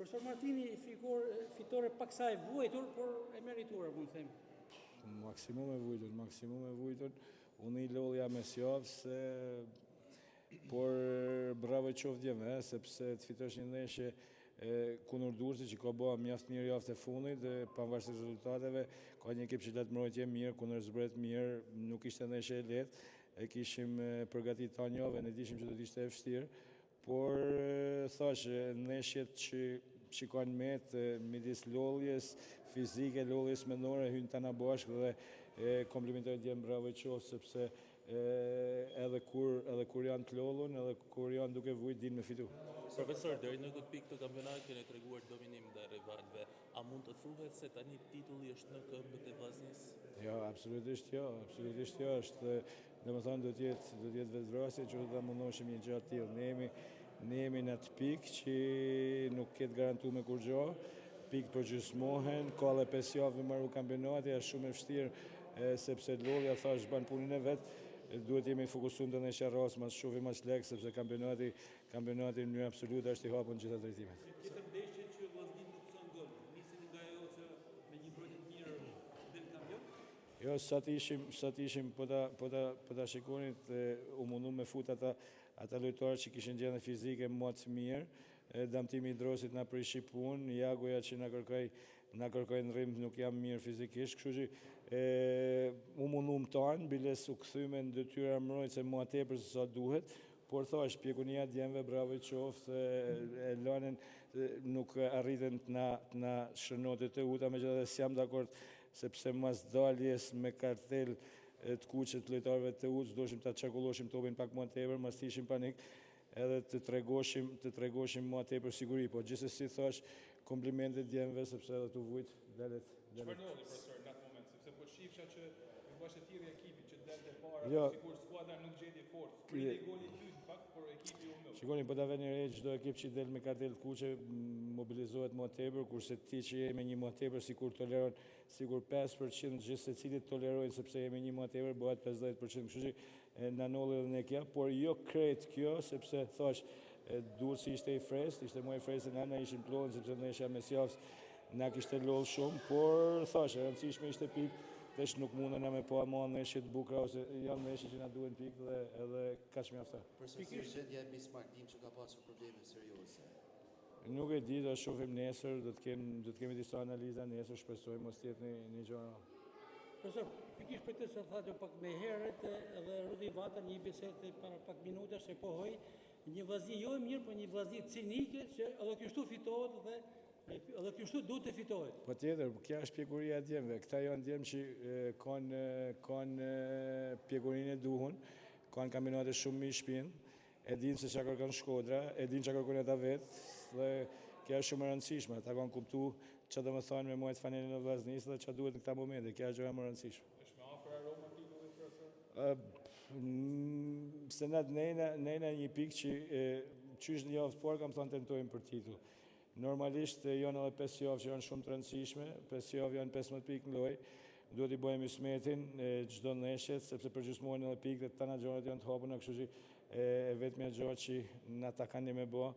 Profesor Martini, fitore paksa e vuajtur, por e merituar, mund të them. Maksimum e vujtur. Unë I lodhja mes javës, por bravo qoftë djemve, sepse të fitosh një ndeshje kundër Durrësit që ka bërë mjaft mirë javën e fundit, pavarësisht rezultateve, ka një ekip që lart mbrojtje mirë, kundër zbret mirë, nuk ishte ndeshje e lehtë, e kishim përgatitur ta javën, ne dishim që do të ishte e vështirë, por thash ndeshjet që kanë met midis lodhjes fizike, lodhjes mendore hyn tana bashkë dhe komplimentoj djem bravo qoftë sepse edhe kur janë të lodhun, edhe kur janë duke vujt din me fitu. Profesor, deri në këtë pikë të kampionatit keni treguar dominim ndaj rivalëve. A mund të thuhet se tani titulli është në këmbët e Vllaznisë? Jo, absolutisht jo. Është, domethënë do të jetë vetvrasje që do ta mundoshim një gjë të tillë. Ne jemi në atë pikë që nuk ketë garantuar me kur gjë. Pikë përgjysmohen, ka edhe 5 javë me marrë kampionati, është shumë e vështirë sepse lodhja thash bën punën e vet. Duhet jemi fokusuar të ndeshja rras, mas shohim as lek sepse kampionati në mënyrë absolute është I hapur në gjitha drejtimet. Tjetër ndeshje që Vllaznia nuk son gol. Nisin nga ajo që me një mbrojtje të mirë del kampion? Jo, sa të ishim po ta shikonit u mundu me fut ata lojtarë që kishin gjendje fizike më të mirë, damtimi I Drosit na prishi punë, Jagoja që na kërkoi ndrrim nuk jam mirë fizikisht, kështu që u mundum tan, biles u kthyme në detyra mbrojtëse më tepër se sa duhet. Por thash, pjekunia djemve, bravo I qoftë, e lanën nuk arritën të na shënote të uta, megjithatë s'jam dakord sepse mas daljes me kartel të kuqet lojtarëve të UC, doshim ta çarkulloshim topin pak më tepër, mos ishim panik, edhe të tregoshim më tepër siguri, po gjithsesi thash komplimente djemve sepse edhe tu vujt dalet. Çfarë ndodhi profesor në atë moment, sepse po shifsha që bashkë të tjerë ekipit që delte para, sikur skuadra nuk gjeti forcë. Priti goli I dytë në fakt, por ekipi u mbyll. Shikoni, po ta vëni re çdo ekip që del me kartel të kuqe mobilizohet më tepër, kurse ti që je me një më tepër sikur toleron, sikur 5% gjithë secili tolerojnë sepse jemi një më tepër bëhet 50%, kështu që na nolli edhe ne kjo, por jo krejt kjo sepse thash Durrësi ishte I freskët, ishte më I freskët se na ishim plonë sepse ndeshja mes javës na kishte lodh shumë, por thash e rëndësishme ishte pikë. Vesh nuk mundena me pa ma ndeshje të bukura ose janë ndeshje që na duhen pikë dhe edhe kaq mjafton. Përsëri gjendja e Bismarck Dim që ka pasur probleme serioze. Nuk e di, do shohim nesër, do të kemi disa analiza nesër, shpresojmë mos jetë një gjë. Profesor, pikërisht për të sa thatë pak më herët edhe Rudi Vata një bisedë para pak minutash e pohoi një Vllaznie jo e mirë, por një Vllaznie cinike që edhe kështu fitohet dhe edhe kështu duhet të fitohet. Po tjetër, kjo është pjekuria e djemve. Këta janë djemë që kanë pjekurinë e duhun, kanë kampionate shumë më I shpinë, e dinë se çka kërkon Shkodra, e dinë çka kërkon ata vetë, dhe kjo është shumë e rëndësishme. Ata kanë kuptuar çfarë do të thonë me muajt fanelën e Vllaznisë dhe çfarë duhet në këtë moment. Kjo është gjë më e rëndësishme. Është më afër Roma titulli profesor? Se nejna një pikë që qysh në javë të parë kam thënë tentojmë për titull. Normalisht janë edhe 5 javë që janë shumë të rëndësishme, 5 javë janë 15 pikë në lojë, duhet I bëjmë ismetin çdo ndeshje sepse përgjysmohen edhe pikët dhe tana gjërat janë të hapura, kështu që e vetmja gjë që na ta kanë me bë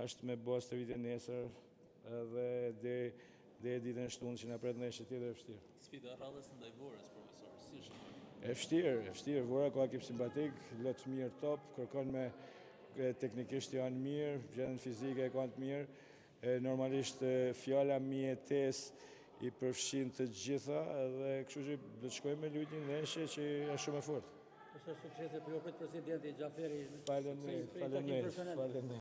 është me bë stërvitje nesër dhe ditën e shtunë që na pret ndeshje tjetër e vështirë. Sfida rradhës ndaj Vorës, profesor, si është? E vështirë, Vora ka ekip simpatik, lot mirë top, kërkon me teknikisht janë mirë, gjendjen fizike kanë të mirë. Normalisht fjala mjetes I përfshin të gjitha dhe kështu që do të shkojmë me lutje në ndeshje që është shumë e fortë. Është suksese për ju presidenti Xhaferi. Faleminderit.